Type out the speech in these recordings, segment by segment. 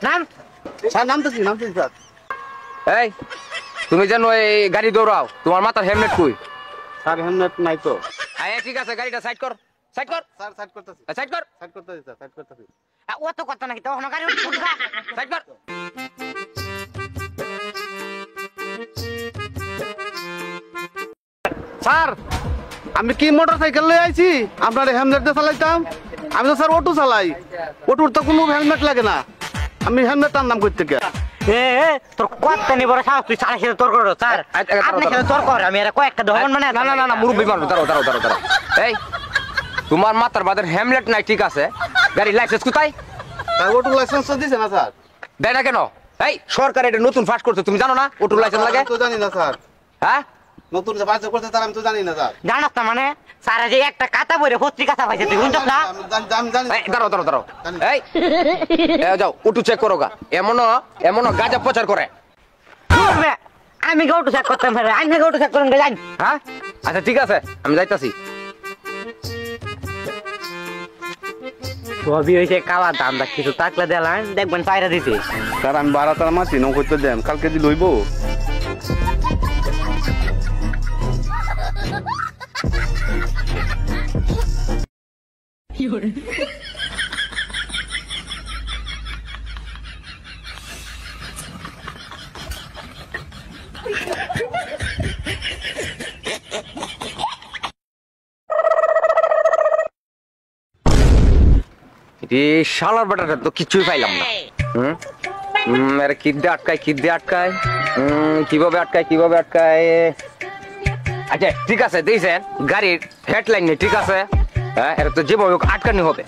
নাম sir নামতেছি sir. এই তুমি জানো এই গাড়ি দৌড়াও, তোমার মাথার হেলমেট কই? স্যার হেলমেট নাই তো। ঠিক আছে, গাড়িটা সাইড কর। সাইড কর স্যার সাইড করতেছি। সাইড কর সাইড করতেছি স্যার, সাইড করতেছি। ও তো কথা নাকি তখন গাড়ি উঠা সাইড কর। স্যার আমি কি মোটরসাইকেল লয়ে আইছি, আপনার হেলমেট দিয়ে চালাইতাম? আমি তো স্যার অটো চালাই, অটোর তো কোনো হেলমেট লাগে না, আমি হেলমেট আনলাম কই থেকে? তোর কথা নি বড় সাহস, তুই সারা সাথে তর্ক করো স্যার। আপনি সাথে তর্ক করে আমি এরা কয়েকটা ধরন মানে না না না না মুরব্বি মানুষ, দাঁড়াও। এই তোমার মাথার বাদের হেলমেট নাই ঠিক আছে, গাড়ি লাইসেন্স কোথায়? স্যার অটো লাইসেন্স তো দিছে না স্যার। দেয় না কেন? এই সরকার এটা নতুন ফাঁস করছে, তুমি জানো না অটো লাইসেন্স লাগে? তো জানি না স্যার, হ্যাঁ নতুন যে বাস করতে তার আমি তো জানি না স্যার। জানাস না মানে স্যার যে একটা কাতা বইরে পত্রিকা ছাপাইছে তুই শুনছস না? আমি জানি। এই দাঁড়াও এই যাও অটো চেক করো গা, এমনও গাঁজা প্রচার করে। আমি গৌটো চেক করতাম ফেরে আইন গৌটো চেক করুন জানি। হ্যাঁ আচ্ছা ঠিক আছে, আমি যাইতাছি। সবই হয়েছে কাওয়া দাম দা কিছু তাকলে দিলাম দেখবেন পায়রা দিতে। স্যার আমি 12টার মাছি নৌ করতে দেন, কালকে দি লইব। শালার বেটাটা তো কিছুই পাইলাম না। কিদ্দে আটকায় কিভাবে আটকায়? আচ্ছা ঠিক আছে, দিয়েছেন গাড়ির হেডলাইন নেই ঠিক আছে, হ্যাঁ এটা তো যেভাবে আটকানি হবে।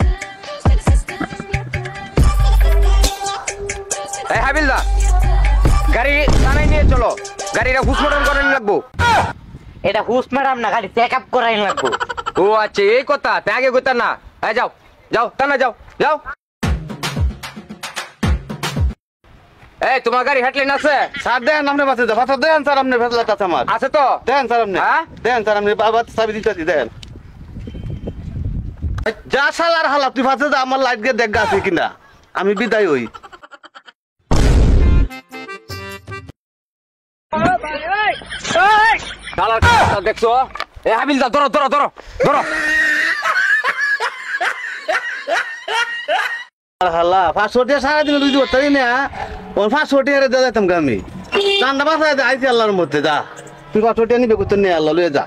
এই হাবিলদা গাড়ি টানাই নিয়ে চলো, গাড়িটা হুসমটন করেন লাগবো। এটা হুস ম্যাডাম না, গাড়ি চেক আপ করাই লাগবো। ও আচ্ছা এই কথা, তাই আগে কথা না। হ্যাঁ যাও টানা যাও। এই তোমার গাড়ি হেডলাইন আছে? স্যার দেন আপনি বাসে দেন, বাসা দেন স্যার, আপনি ফেসলা আছে আমার আছে তো? দেন স্যার আপনি, দেন স্যার আপনি বাবা চাবি দিতেছি দেন। যা শালার হালা তুই ফাঁসে যা, আমার লাইট গিয়ে দেখ আছে কিনা, আমি বিদায় হই। দেখছো? এই হাবিলদা ধরো। হালা 500 টাকা সারাদিন দুই করতে না, 500 টাকা দিয়ে যেতাম আমি চান্দা বাসায় আইছি আল্লাহর মধ্যে। যা তুই 500 টাকা নিবে করতে নিয়ে আল্লাহ লয়ে যা।